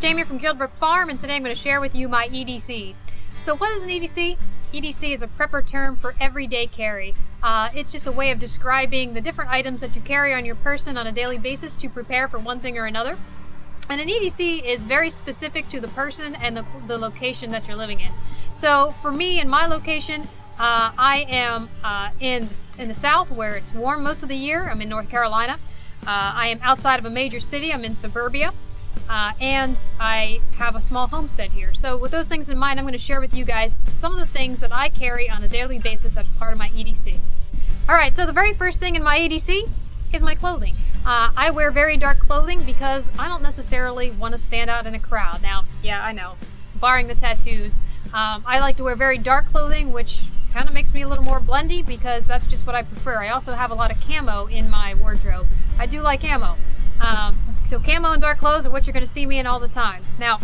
Jamie from Guildbrook Farm, and today I'm going to share with you my EDC. So what is an EDC? EDC is a prepper term for everyday carry. It's just a way of describing the different items that you carry on your person on a daily basis to prepare for one thing or another. And an EDC is very specific to the person and the location that you're living in. So for me, in my location, I am in the South where it's warm most of the year. I'm in North Carolina. I am outside of a major city. I'm in suburbia. And I have a small homestead here. So with those things in mind, I'm going to share with you guys some of the things that I carry on a daily basis that's part of my EDC. Alright, so the very first thing in my EDC is my clothing. I wear very dark clothing because I don't necessarily want to stand out in a crowd. Now, yeah, I know, barring the tattoos. I like to wear very dark clothing, which kind of makes me a little more blendy because that's just what I prefer. I also have a lot of camo in my wardrobe. I do like camo. So camo and dark clothes are what you're going to see me in all the time. Now,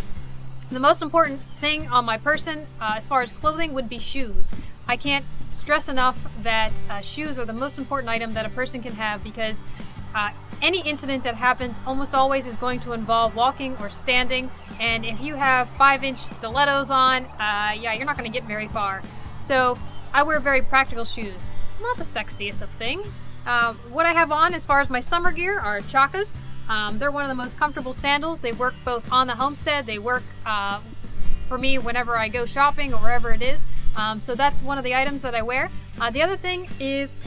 the most important thing on my person as far as clothing would be shoes. I can't stress enough that shoes are the most important item that a person can have because any incident that happens almost always is going to involve walking or standing, and if you have 5-inch stilettos on, yeah, you're not going to get very far. So I wear very practical shoes. Not the sexiest of things. What I have on as far as my summer gear are chacas. They're one of the most comfortable sandals. They work both on the homestead. They work for me whenever I go shopping or wherever it is. So that's one of the items that I wear. The other thing is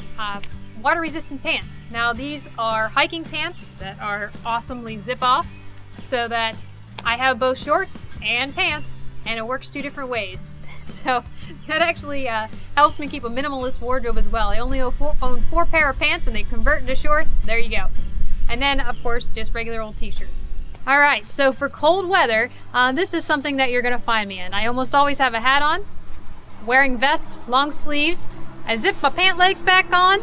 water-resistant pants. Now these are hiking pants that are awesomely zip-off so that I have both shorts and pants, and it works two different ways. So that actually helps me keep a minimalist wardrobe as well. I only own 4 pair of pants and they convert into shorts. There you go. And then, of course, just regular old t-shirts. All right, so for cold weather, this is something that you're going to find me in. I almost always have a hat on, wearing vests, long sleeves. I zip my pant legs back on,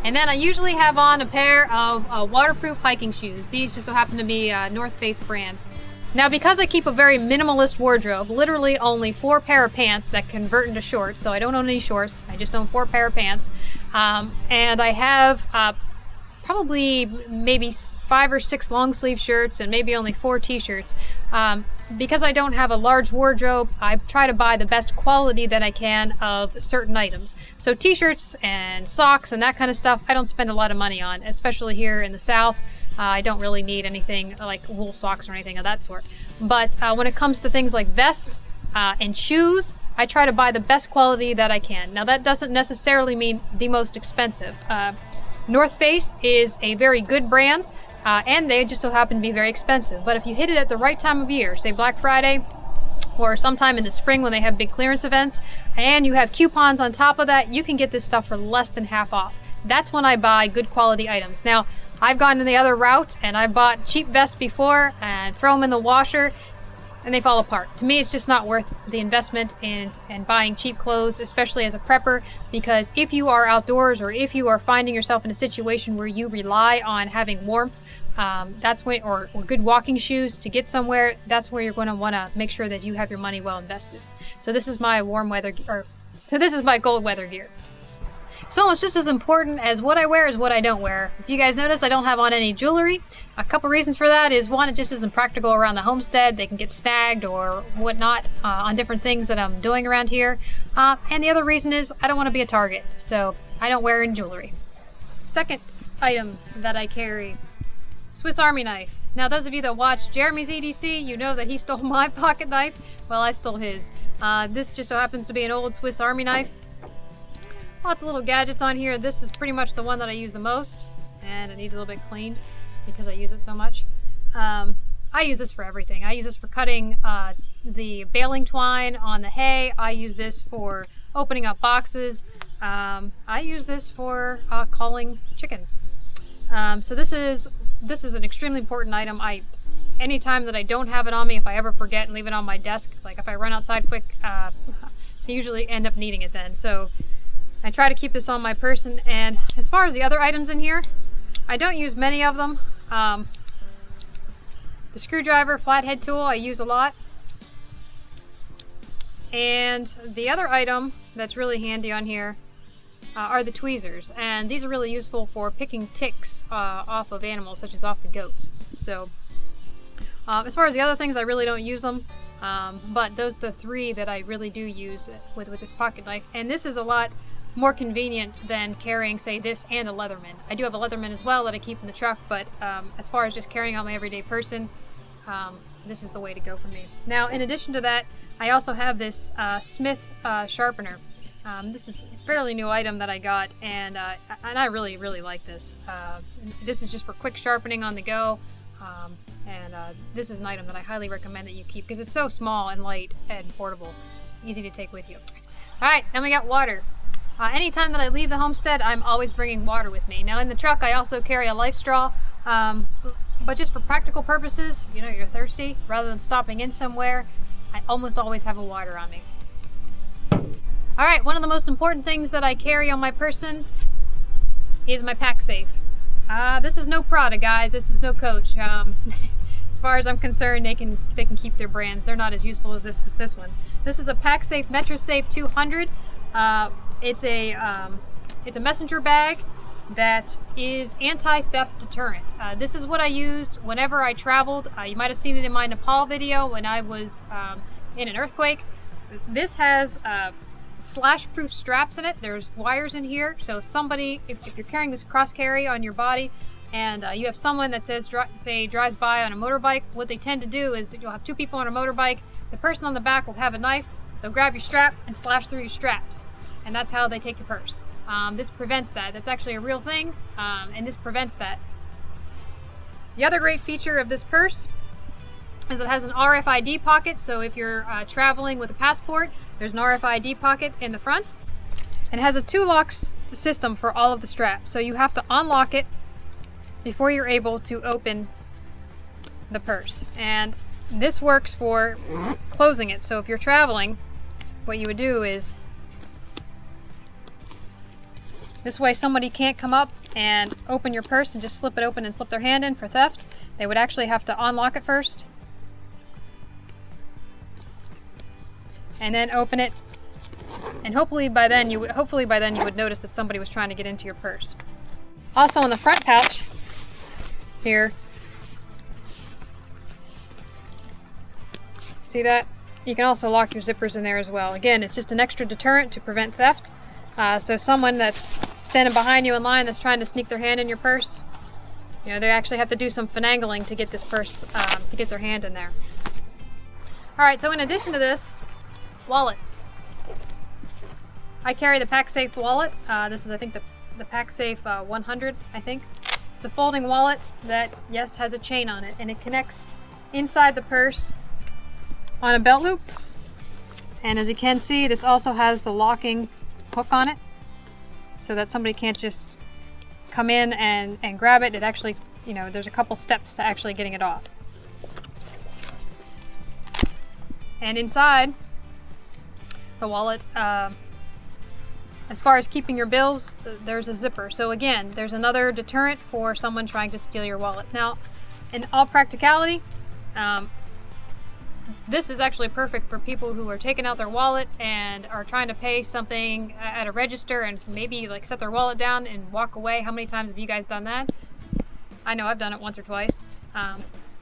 and then I usually have on a pair of waterproof hiking shoes. These just so happen to be North Face brand. Now, because I keep a very minimalist wardrobe, literally only 4 pair of pants that convert into shorts, so I don't own any shorts, I just own 4 pair of pants, and I have probably maybe 5 or 6 long sleeve shirts and maybe only 4 t-shirts. Because I don't have a large wardrobe, I try to buy the best quality that I can of certain items. So t-shirts and socks and that kind of stuff, I don't spend a lot of money on, especially here in the South. I don't really need anything like wool socks or anything of that sort. But when it comes to things like vests and shoes, I try to buy the best quality that I can. Now that doesn't necessarily mean the most expensive. North Face is a very good brand, and they just so happen to be very expensive. But if you hit it at the right time of year, say Black Friday, or sometime in the spring when they have big clearance events, and you have coupons on top of that, you can get this stuff for less than half off. That's when I buy good quality items. Now, I've gone the other route, and I bought cheap vests before and throw them in the washer, and they fall apart. To me, it's just not worth the investment in buying cheap clothes, especially as a prepper, because if you are outdoors or if you are finding yourself in a situation where you rely on having warmth, that's when, or good walking shoes to get somewhere, that's where you're going to want to make sure that you have your money well invested. So this is my this is my cold weather gear. So almost just as important as what I wear is what I don't wear. If you guys notice, I don't have on any jewelry. A couple reasons for that is, one, it just isn't practical around the homestead. They can get snagged or whatnot on different things that I'm doing around here. And the other reason is I don't want to be a target, so I don't wear any jewelry. Second item that I carry, Swiss Army knife. Now those of you that watch Jeremy's EDC, you know that he stole my pocket knife. Well, I stole his. This just so happens to be an old Swiss Army knife. Lots of little gadgets on here. This is pretty much the one that I use the most, and it needs a little bit cleaned because I use it so much. I use this for everything. I use this for cutting the baling twine on the hay. I use this for opening up boxes. I use this for calling chickens. So this is an extremely important item. Anytime that I don't have it on me, if I ever forget and leave it on my desk, like if I run outside quick, I usually end up needing it then. So I try to keep this on my person. And as far as the other items in here, I don't use many of them. The screwdriver, flathead tool, I use a lot. And the other item that's really handy on here are the tweezers. And these are really useful for picking ticks off of animals, such as off the goats. So As far as the other things, I really don't use them. But those are the 3 that I really do use with this pocket knife. And this is a lot more convenient than carrying, say, this and a Leatherman. I do have a Leatherman as well that I keep in the truck, but as far as just carrying on my everyday person, this is the way to go for me. Now, in addition to that, I also have this Smith sharpener. This is a fairly new item that I got, and I really, really like this. This is just for quick sharpening on the go. And this is an item that I highly recommend that you keep because it's so small and light and portable, easy to take with you. All right, then we got water. Anytime that I leave the homestead, I'm always bringing water with me. Now in the truck, I also carry a life straw, but just for practical purposes, you know, you're thirsty, rather than stopping in somewhere, I almost always have a water on me. All right, one of the most important things that I carry on my person is my pack safe. This is no Prada, guys. This is no Coach. As far as I'm concerned, they can keep their brands. They're not as useful as this one. This is a pack safe Metro Safe 200. It's a messenger bag that is anti-theft deterrent. This is what I used whenever I traveled. You might have seen it in my Nepal video when I was in an earthquake. This has slash-proof straps in it. There's wires in here, so if you're carrying this cross carry on your body and you have someone that drives by on a motorbike, what they tend to do is that you'll have 2 people on a motorbike. The person on the back will have a knife. They'll grab your strap and slash through your straps, and that's how they take your purse. This prevents that. That's actually a real thing, and this prevents that. The other great feature of this purse is it has an RFID pocket, so if you're traveling with a passport, there's an RFID pocket in the front. And it has a 2-lock system for all of the straps, so you have to unlock it before you're able to open the purse. And this works for closing it, so if you're traveling, what you would do is, this way somebody can't come up and open your purse and just slip it open and slip their hand in for theft. They would actually have to unlock it first and then open it, and hopefully by then you would notice that somebody was trying to get into your purse. Also on the front pouch here, see that? You can also lock your zippers in there as well. Again, it's just an extra deterrent to prevent theft. So someone that's standing behind you in line that's trying to sneak their hand in your purse, you know, they actually have to do some finagling to get this purse, to get their hand in there. All right, so in addition to this, wallet. I carry the PackSafe wallet. This is, I think, the PackSafe 100, I think. It's a folding wallet that, yes, has a chain on it, and it connects inside the purse on a belt loop. And as you can see, this also has the locking hook on it, so that somebody can't just come in and grab it. It actually, you know, there's a couple steps to actually getting it off. And inside the wallet, as far as keeping your bills, there's a zipper. So again, there's another deterrent for someone trying to steal your wallet. Now, in all practicality, this is actually perfect for people who are taking out their wallet and are trying to pay something at a register and maybe like set their wallet down and walk away. How many times have you guys done that? I know I've done it once or twice.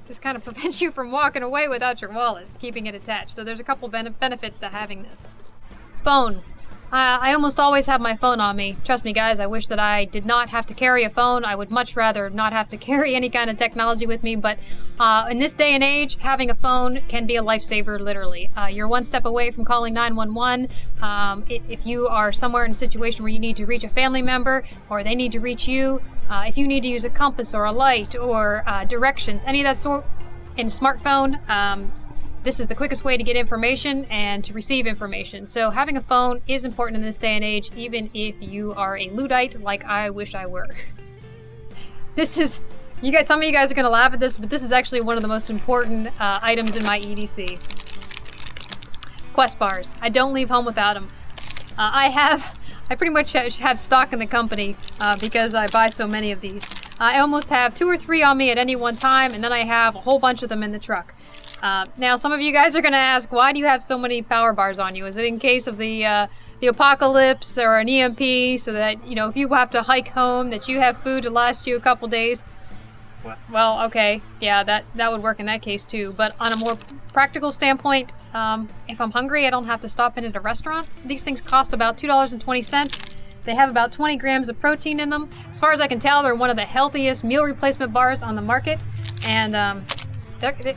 This kind of prevents you from walking away without your wallets, keeping it attached. So there's a couple benefits to having this. Phone. I almost always have my phone on me. Trust me, guys, I wish that I did not have to carry a phone. I would much rather not have to carry any kind of technology with me, but in this day and age, having a phone can be a lifesaver, literally. You're one step away from calling 911. If you are somewhere in a situation where you need to reach a family member or they need to reach you, if you need to use a compass or a light or directions, any of that sort in a smartphone, this is the quickest way to get information and to receive information. So having a phone is important in this day and age, even if you are a Luddite like I wish I were. This is, you guys, some of you guys are gonna laugh at this, but this is actually one of the most important items in my EDC. Quest bars. I don't leave home without them. I pretty much have stock in the company because I buy so many of these. I almost have 2 or 3 on me at any one time, and then I have a whole bunch of them in the truck. Now, some of you guys are going to ask, why do you have so many power bars on you? Is it in case of the apocalypse or an EMP, so that, you know, if you have to hike home, that you have food to last you a couple days? Well, okay, yeah, that would work in that case too. But on a more practical standpoint, if I'm hungry, I don't have to stop in at a restaurant. These things cost about $2.20. They have about 20 grams of protein in them. As far as I can tell, they're one of the healthiest meal replacement bars on the market, and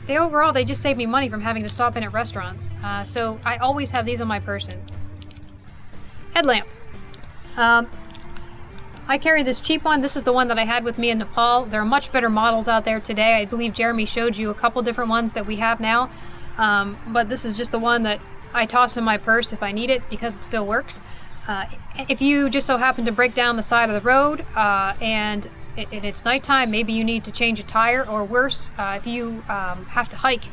they overall they just save me money from having to stop in at restaurants. So I always have these on my person. Headlamp. I carry this cheap one. This is the one that I had with me in Nepal. There are much better models out there today. I believe Jeremy showed you a couple different ones that we have now. But this is just the one that I toss in my purse if I need it because it still works. If you just so happen to break down the side of the road and it's nighttime, maybe you need to change a tire, or worse, if you have to hike,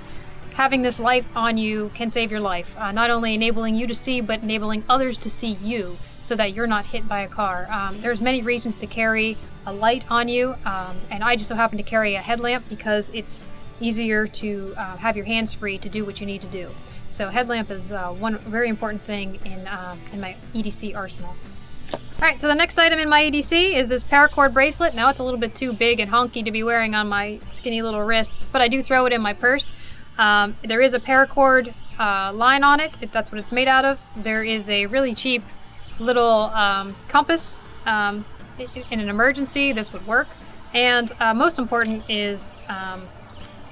having this light on you can save your life. Not only enabling you to see, but enabling others to see you, so that you're not hit by a car. There's many reasons to carry a light on you, and I just so happen to carry a headlamp because it's easier to have your hands free to do what you need to do. So headlamp is one very important thing in my EDC arsenal. Alright, so the next item in my EDC is this paracord bracelet. Now it's a little bit too big and honky to be wearing on my skinny little wrists, but I do throw it in my purse. There is a paracord line on it, if that's what it's made out of. There is a really cheap little compass. In an emergency, this would work. And most important is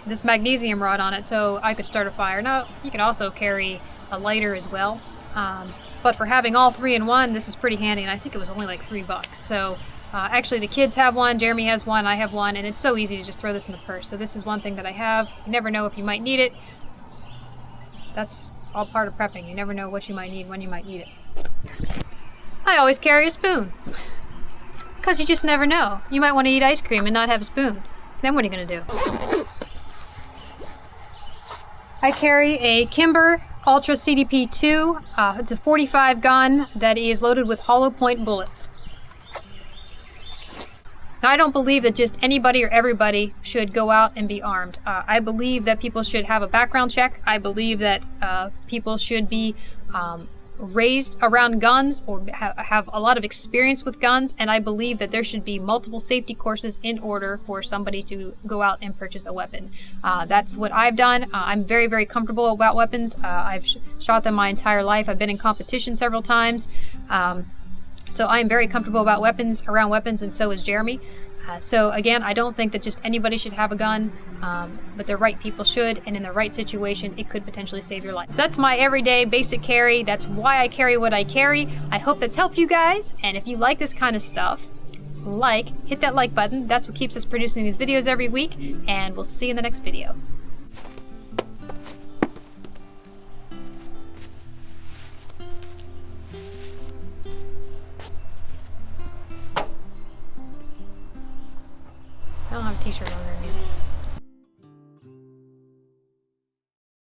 this magnesium rod on it, so I could start a fire. Now, you could also carry a lighter as well. But for having all three in one, this is pretty handy, and I think it was only like $3. So actually the kids have one, Jeremy has one, I have one, and it's so easy to just throw this in the purse. So this is one thing that I have. You never know if you might need it. That's all part of prepping. You never know what you might need, when you might need it. I always carry a spoon. Because you just never know. You might want to eat ice cream and not have a spoon. Then what are you going to do? I carry a Kimber Ultra CDP-2. It's a 45 gun that is loaded with hollow point bullets. Now, I don't believe that just anybody or everybody should go out and be armed. I believe that people should have a background check. I believe that people should be raised around guns or have a lot of experience with guns, and I believe that there should be multiple safety courses in order for somebody to go out and purchase a weapon. That's what I've done. I'm very, very comfortable about weapons. I've shot them my entire life. I've been in competition several times. So I am very comfortable about weapons, around weapons, and so is Jeremy. So again, I don't think that just anybody should have a gun, but the right people should, and in the right situation, it could potentially save your life. That's my everyday basic carry. That's why I carry what I carry. I hope that's helped you guys, and if you like this kind of stuff, hit that like button. That's what keeps us producing these videos every week, and we'll see you in the next video. I don't have a t-shirt on underneath.